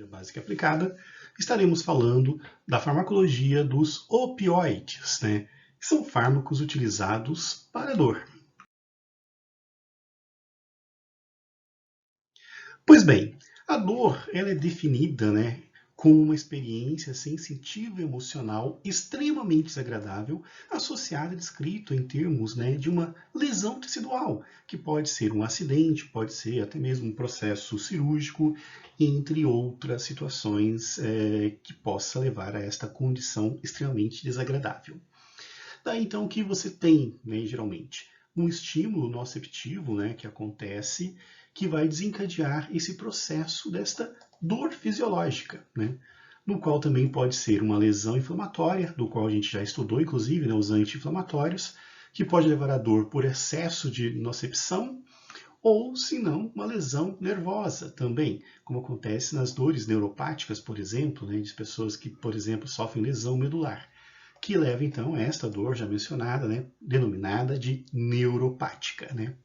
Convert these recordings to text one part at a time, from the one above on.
básica aplicada, estaremos falando da farmacologia dos opioides, né? Que são fármacos utilizados para a dor. Pois bem, a dor ela é definida, né, como uma experiência sensitiva e emocional extremamente desagradável, associada, descrito em termos, né, de uma lesão tecidual, que pode ser um acidente, pode ser até mesmo um processo cirúrgico, entre outras situações que possa levar a esta condição extremamente desagradável. Daí então o que você tem, né, geralmente? Um estímulo nociceptivo, né, que acontece, que vai desencadear esse processo desta dor fisiológica, né, no qual também pode ser uma lesão inflamatória, do qual a gente já estudou, inclusive, né, os anti-inflamatórios, que pode levar à dor por excesso de nocepção, ou, se não, uma lesão nervosa também, como acontece nas dores neuropáticas, por exemplo, né, de pessoas que, por exemplo, sofrem lesão medular, que leva então a esta dor já mencionada, né, denominada de neuropática, né?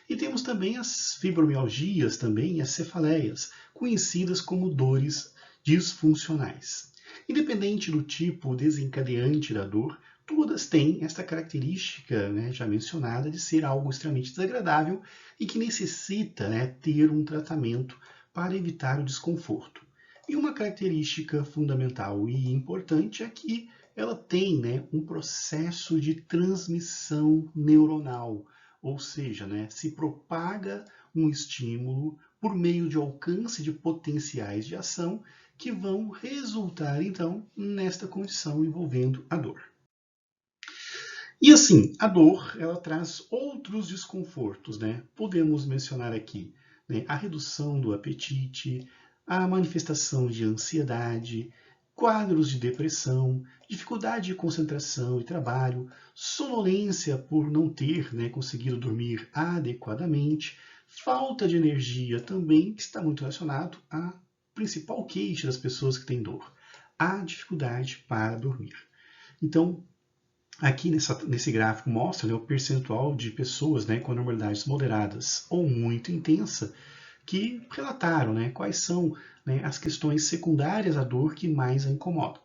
E temos também as fibromialgias também e as cefaleias, conhecidas como dores disfuncionais. Independente do tipo desencadeante da dor, todas têm esta característica, né, já mencionada de ser algo extremamente desagradável e que necessita, né, ter um tratamento para evitar o desconforto. E uma característica fundamental e importante é que ela tem, né, um processo de transmissão neuronal, ou seja, né, se propaga um estímulo por meio de alcance de potenciais de ação que vão resultar, então, nesta condição envolvendo a dor. E assim, a dor, ela traz outros desconfortos, né? Podemos mencionar aqui, né, a redução do apetite, a manifestação de ansiedade, quadros de depressão, dificuldade de concentração e trabalho, sonolência por não ter, né, conseguido dormir adequadamente, falta de energia também, que está muito relacionado à principal queixa das pessoas que têm dor, a dificuldade para dormir. Então, aqui nesse gráfico mostra, né, o percentual de pessoas, né, com anormalidades moderadas ou muito intensa que relataram, né, quais são, né, as questões secundárias à dor que mais a incomodam.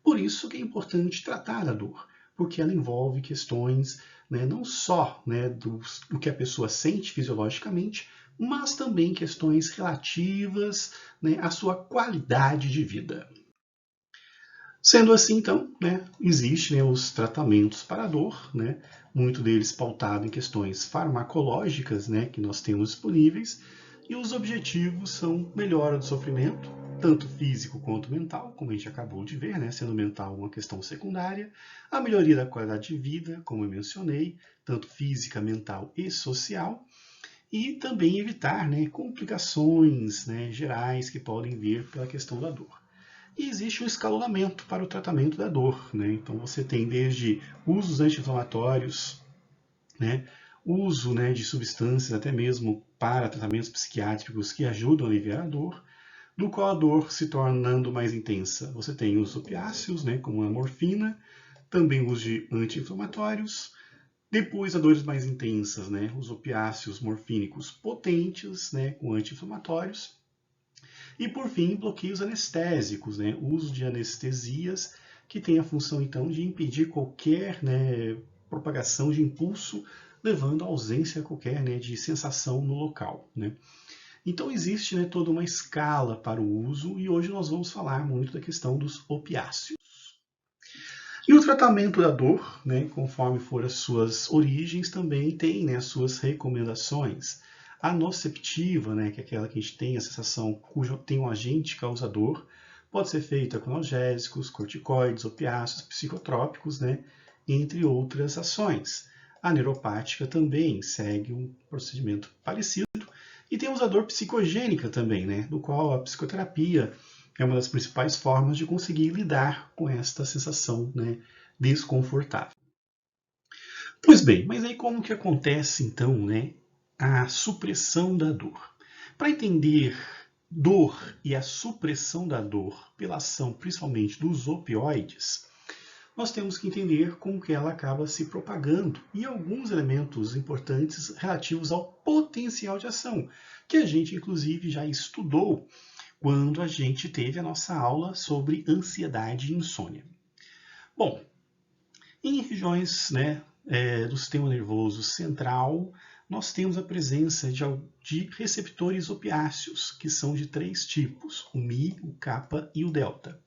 Por isso que é importante tratar a dor, porque ela envolve questões, né, não só, né, do que a pessoa sente fisiologicamente, mas também questões relativas, né, à sua qualidade de vida. Sendo assim, então, né, existem, né, os tratamentos para a dor, né, muito deles pautado em questões farmacológicas, né, que nós temos disponíveis, e os objetivos são melhora do sofrimento, tanto físico quanto mental, como a gente acabou de ver, né, sendo mental uma questão secundária, a melhoria da qualidade de vida, como eu mencionei, tanto física, mental e social, e também evitar, né, complicações, né, gerais que podem vir pela questão da dor. E existe um escalonamento para o tratamento da dor, né? Então você tem desde usos anti-inflamatórios, né, uso, né, de substâncias até mesmo para tratamentos psiquiátricos que ajudam a aliviar a dor, do qual a dor se tornando mais intensa. Você tem os opiáceos, né, como a morfina, também o uso de anti-inflamatórios, depois, a dores mais intensas, né, os opiáceos morfínicos potentes, né, com anti-inflamatórios, e, por fim, bloqueios anestésicos, né? O uso de anestesias que tem a função, então, de impedir qualquer, né, propagação de impulso, levando à ausência qualquer, né, de sensação no local, né? Então, existe, né, toda uma escala para o uso e hoje nós vamos falar muito da questão dos opiáceos. E o tratamento da dor, né, conforme for as suas origens, também tem, né, as suas recomendações. A noceptiva, né, que é aquela que a gente tem a sensação cujo tem um agente causador, pode ser feita com analgésicos, corticoides, opiáceos, psicotrópicos, né, entre outras ações. A neuropática também segue um procedimento parecido. E temos a dor psicogênica também, né, do qual a psicoterapia é uma das principais formas de conseguir lidar com esta sensação, né, desconfortável. Pois bem, mas aí como que acontece então, né, a supressão da dor? Para entender dor e a supressão da dor pela ação principalmente dos opioides, nós temos que entender como que ela acaba se propagando e alguns elementos importantes relativos ao potencial de ação, que a gente inclusive já estudou quando a gente teve a nossa aula sobre ansiedade e insônia. Bom, em regiões, né, do sistema nervoso central, nós temos a presença de receptores opiáceos, que são de 3 tipos, o Mi, o Kappa e o Delta.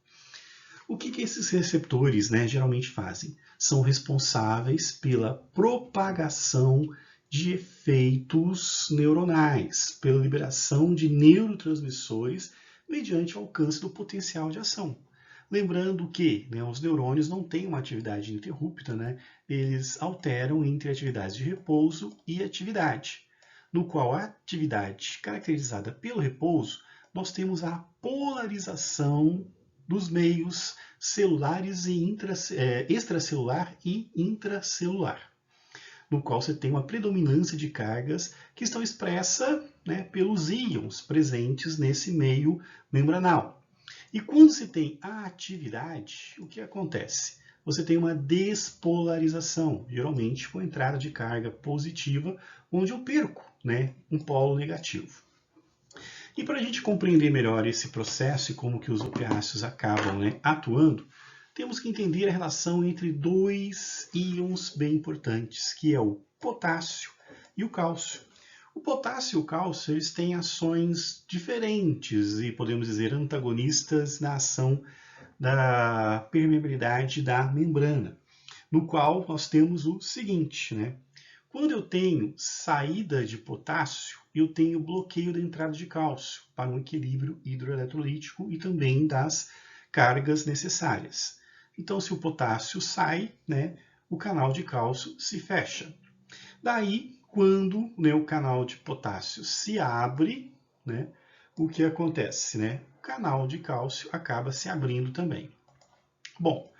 O que esses receptores, né, geralmente fazem? São responsáveis pela propagação de efeitos neuronais, pela liberação de neurotransmissores mediante o alcance do potencial de ação. Lembrando que, né, os neurônios não têm uma atividade ininterrupta, né? Eles alteram entre atividades de repouso e atividade, no qual a atividade caracterizada pelo repouso, nós temos a polarização dos meios celulares e extracelular e intracelular, no qual você tem uma predominância de cargas que estão expressas, né, pelos íons presentes nesse meio membranal. E quando se tem a atividade, o que acontece? Você tem uma despolarização, geralmente com entrada de carga positiva, onde eu perco, né, um polo negativo. E para a gente compreender melhor esse processo e como que os opiáceos acabam, né, atuando, temos que entender a relação entre 2 íons bem importantes, que é o potássio e o cálcio. O potássio e o cálcio eles têm ações diferentes e, podemos dizer, antagonistas na ação da permeabilidade da membrana, no qual nós temos o seguinte, né? Quando eu tenho saída de potássio, eu tenho bloqueio da entrada de cálcio para um equilíbrio hidroeletrolítico e também das cargas necessárias. Então, se o potássio sai, né, o canal de cálcio se fecha. Daí, quando, né, o canal de potássio se abre, né, o que acontece? Né? O canal de cálcio acaba se abrindo também. Bom,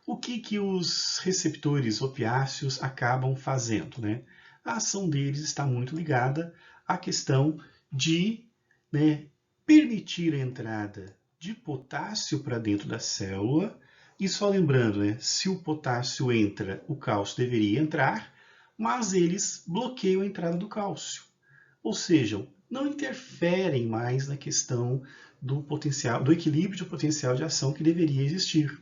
o que os receptores opiáceos acabam fazendo? Né? A ação deles está muito ligada à questão de, né, permitir a entrada de potássio para dentro da célula. E só lembrando, né, se o potássio entra, o cálcio deveria entrar, mas eles bloqueiam a entrada do cálcio. Ou seja, não interferem mais na questão do potencial, do equilíbrio de potencial de ação que deveria existir.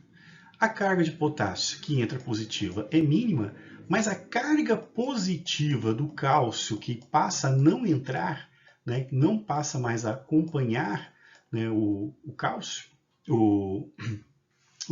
A carga de potássio que entra positiva é mínima, mas a carga positiva do cálcio que passa a não entrar, né, não passa mais a acompanhar, né, o cálcio, o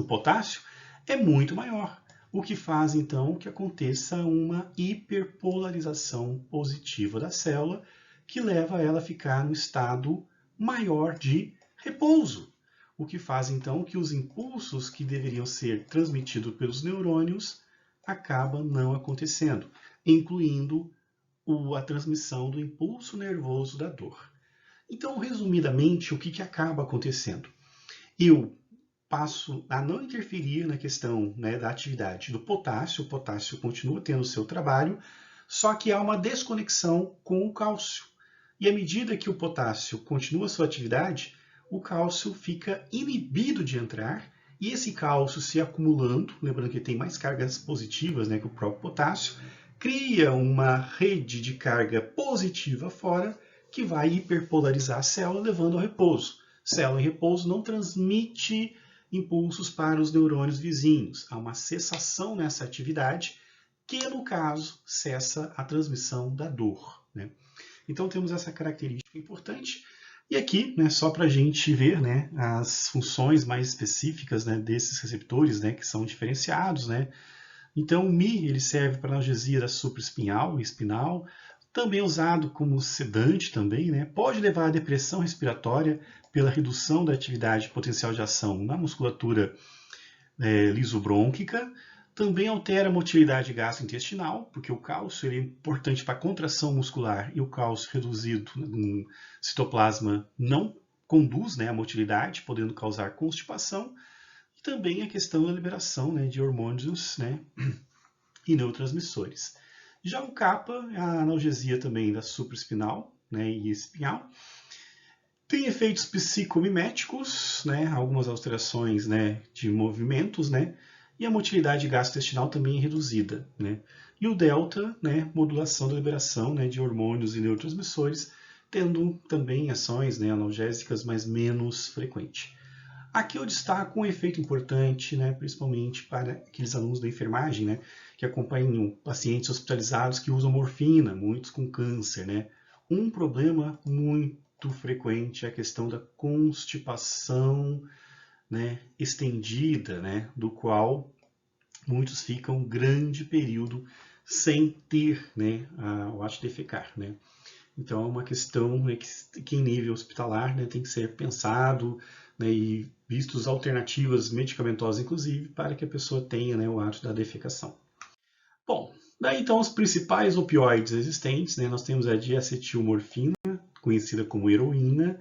potássio, é muito maior. O que faz, então, que aconteça uma hiperpolarização positiva da célula, que leva ela a ficar no estado maior de repouso. O que faz, então, que os impulsos que deveriam ser transmitidos pelos neurônios acabam não acontecendo, incluindo a transmissão do impulso nervoso da dor. Então, resumidamente, o que acaba acontecendo? Eu passo a não interferir na questão, né, da atividade do potássio. O potássio continua tendo o seu trabalho, só que há uma desconexão com o cálcio. E à medida que o potássio continua a sua atividade, o cálcio fica inibido de entrar, e esse cálcio se acumulando, lembrando que tem mais cargas positivas, né, que o próprio potássio, cria uma rede de carga positiva fora, que vai hiperpolarizar a célula, levando ao repouso. Célula em repouso não transmite impulsos para os neurônios vizinhos. Há uma cessação nessa atividade, que no caso cessa a transmissão da dor, né? Então temos essa característica importante. E aqui, né, só para a gente ver, né, as funções mais específicas, né, desses receptores, né, que são diferenciados, né? Então o Mi ele serve para analgesia da supraespinhal e espinal, também usado como sedante também, né? Pode levar à depressão respiratória pela redução da atividade potencial de ação na musculatura lisobrônquica. Também altera a motilidade gastrointestinal, porque o cálcio é importante para a contração muscular e o cálcio reduzido no citoplasma não conduz, né, a motilidade, podendo causar constipação. E também a questão da liberação, né, de hormônios, né, e neurotransmissores. Já o kappa, a analgesia também da supraespinal, né, e espinhal. Tem efeitos psicomiméticos, né, algumas alterações, né, de movimentos, né, e a motilidade gastrointestinal também é reduzida, né. E o delta, né, modulação da liberação, né, de hormônios e neurotransmissores, tendo também ações, né, analgésicas, mas menos frequente. Aqui eu destaco um efeito importante, né, principalmente para aqueles alunos da enfermagem, né, que acompanham pacientes hospitalizados que usam morfina, muitos com câncer, né. Um problema muito frequente é a questão da constipação, né, estendida, né, do qual muitos ficam um grande período sem ter, né, o ato de defecar, né. Então, é uma questão, né, que em nível hospitalar, né, tem que ser pensado, né, e vistos alternativas medicamentosas, inclusive, para que a pessoa tenha, né, o ato da defecação. Bom, daí então os principais opioides existentes, né, nós temos a diacetilmorfina, conhecida como heroína,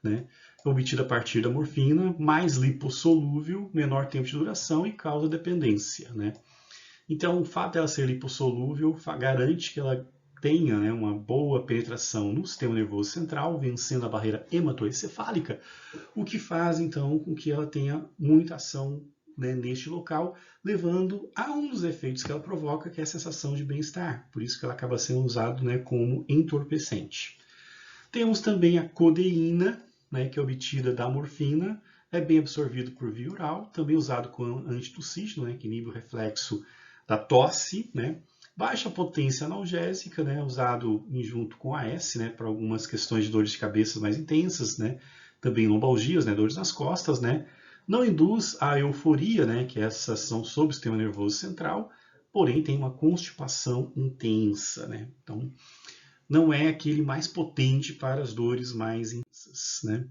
né, obtida a partir da morfina, mais lipossolúvel, menor tempo de duração e causa dependência, né. Então, o fato dela ser lipossolúvel garante que ela tenha, né, uma boa penetração no sistema nervoso central, vencendo a barreira hematoencefálica, o que faz, então, com que ela tenha muita ação, né, neste local, levando a um dos efeitos que ela provoca, que é a sensação de bem-estar. Por isso que ela acaba sendo usada, né, como entorpecente. Temos também a codeína, né, que é obtida da morfina, é bem absorvido por via oral, também usado como antitussígeno, né, que inibe o reflexo da tosse, né? Baixa potência analgésica, né, usado em junto com AS, né, para algumas questões de dores de cabeça mais intensas, né, também lombalgias, né, dores nas costas, né. Não induz a euforia, né, que é essa ação sobre o sistema nervoso central, porém tem uma constipação intensa, né. Então, não é aquele mais potente para as dores mais intensas, né.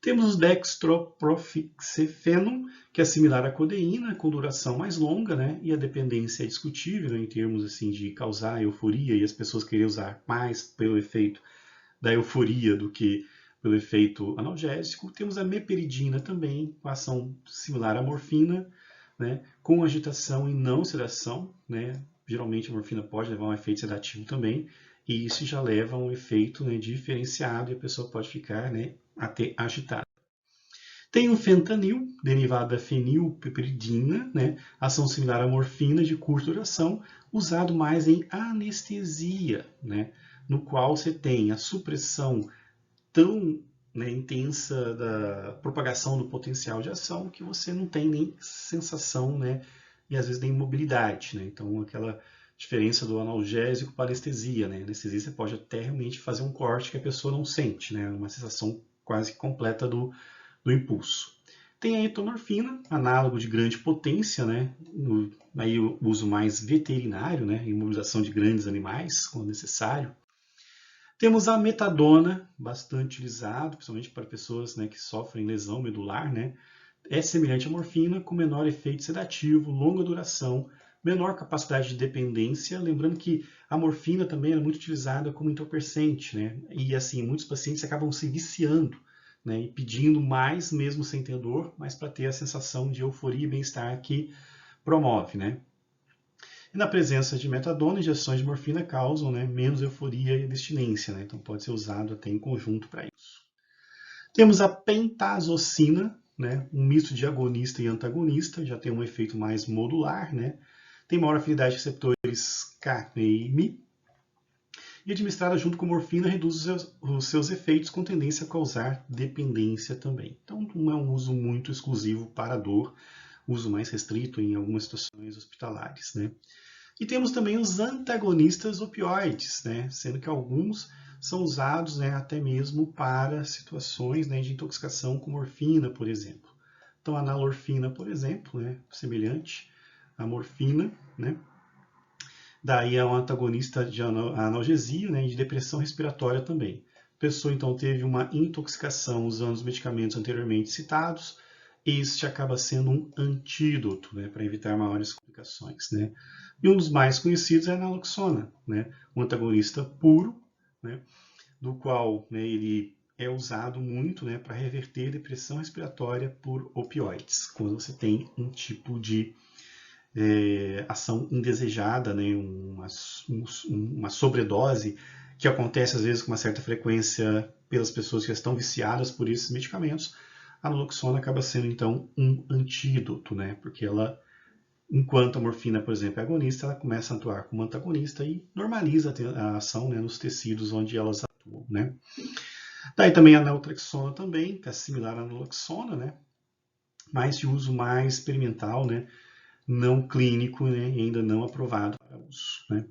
Temos o dextroprofixefeno, que é similar à codeína, com duração mais longa, né? E a dependência é discutível, né, em termos assim, de causar euforia e as pessoas querem usar mais pelo efeito da euforia do que pelo efeito analgésico. Temos a meperidina também, com ação similar à morfina, né, com agitação e não sedação, né? Geralmente a morfina pode levar a um efeito sedativo também, e isso já leva a um efeito, né, diferenciado e a pessoa pode ficar, né, até agitada. Tem o fentanil, derivado da fenilpiperidina, né, ação similar à morfina de curta duração, usado mais em anestesia, né, no qual você tem a supressão tão, né, intensa da propagação do potencial de ação que você não tem nem sensação, né, e às vezes nem mobilidade, né. Então, aquela diferença do analgésico para a anestesia, né. A anestesia você pode até realmente fazer um corte que a pessoa não sente, né, uma sensação quase completa do impulso. Tem a etonorfina, análogo de grande potência, né, aí o uso mais veterinário, né, imobilização de grandes animais, quando necessário. Temos a metadona, bastante utilizado, principalmente para pessoas, né, que sofrem lesão medular, né. É semelhante à morfina, com menor efeito sedativo, longa duração, menor capacidade de dependência. Lembrando que a morfina também é muito utilizada como entorpecente, né, e assim, muitos pacientes acabam se viciando, né, e pedindo mais, mesmo sem ter dor, mas para ter a sensação de euforia e bem-estar que promove, né. E na presença de metadona, injeções de morfina causam, né, menos euforia e abstinência, né, então pode ser usado até em conjunto para isso. Temos a pentazocina, né, um misto de agonista e antagonista, já tem um efeito mais modular, né, tem maior afinidade de receptores K e M, e administrada junto com morfina reduz os seus efeitos com tendência a causar dependência também. Então não é um uso muito exclusivo para a dor, uso mais restrito em algumas situações hospitalares, né. E temos também os antagonistas opioides, né, sendo que alguns são usados, né, até mesmo para situações, né, de intoxicação com morfina, por exemplo. Então a nalorfina, por exemplo, né, semelhante à morfina, né, daí é um antagonista de analgesia, né, e de depressão respiratória também. A pessoa então teve uma intoxicação usando os medicamentos anteriormente citados, e isso acaba sendo um antídoto, né, para evitar maiores complicações, né. E um dos mais conhecidos é a naloxona, né, um antagonista puro, né, do qual, né, ele é usado muito, né, para reverter depressão respiratória por opioides, quando você tem um tipo de ação indesejada, né, uma sobredose que acontece às vezes com uma certa frequência pelas pessoas que já estão viciadas por esses medicamentos. A naloxona acaba sendo então um antídoto, né, porque ela, enquanto a morfina, por exemplo, é agonista, ela começa a atuar como antagonista e normaliza a ação, né, nos tecidos onde elas atuam. atuam, né? Daí também a naltrexona também, que é similar à naloxona, né? Mas de uso mais experimental, né? Não clínico, né? E ainda não aprovado para uso, né?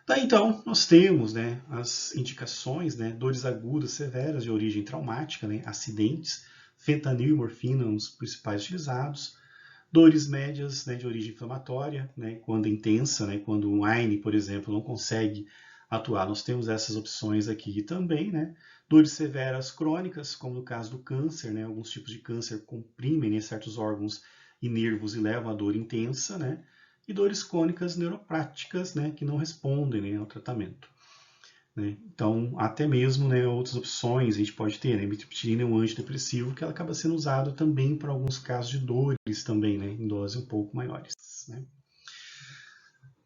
Daí então nós temos, né, as indicações, né, dores agudas severas de origem traumática, né, acidentes, fentanil e morfina os principais utilizados, dores médias, né, de origem inflamatória, né, quando intensa, né, quando um AINE, por exemplo, não consegue atuar, nós temos essas opções aqui também, né, dores severas crônicas, como no caso do câncer, né, alguns tipos de câncer comprimem, né, certos órgãos e nervos e levam a dor intensa, né, e dores crônicas neuropáticas, né, que não respondem, né, ao tratamento. Né? Então, até mesmo, né, outras opções a gente pode ter, né, amitriptilina é um antidepressivo que ela acaba sendo usado também para alguns casos de dores também, né, em doses um pouco maiores. Né?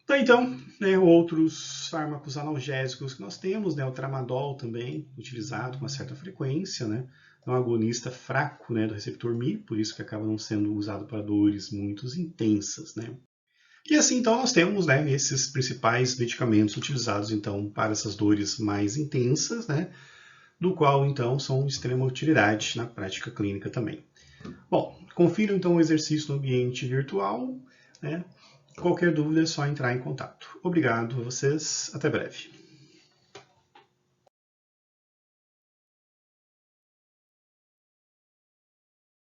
Então, né, outros fármacos analgésicos que nós temos, né, o tramadol também, utilizado com uma certa frequência, né, é um agonista fraco, né, do receptor μ, por isso que acaba não sendo usado para dores muito intensas, né. E assim, então, nós temos, né, esses principais medicamentos utilizados, então, para essas dores mais intensas, né, do qual, então, são de extrema utilidade na prática clínica também. Bom, confira, então, o exercício no ambiente virtual, né? Qualquer dúvida é só entrar em contato. Obrigado a vocês, até breve.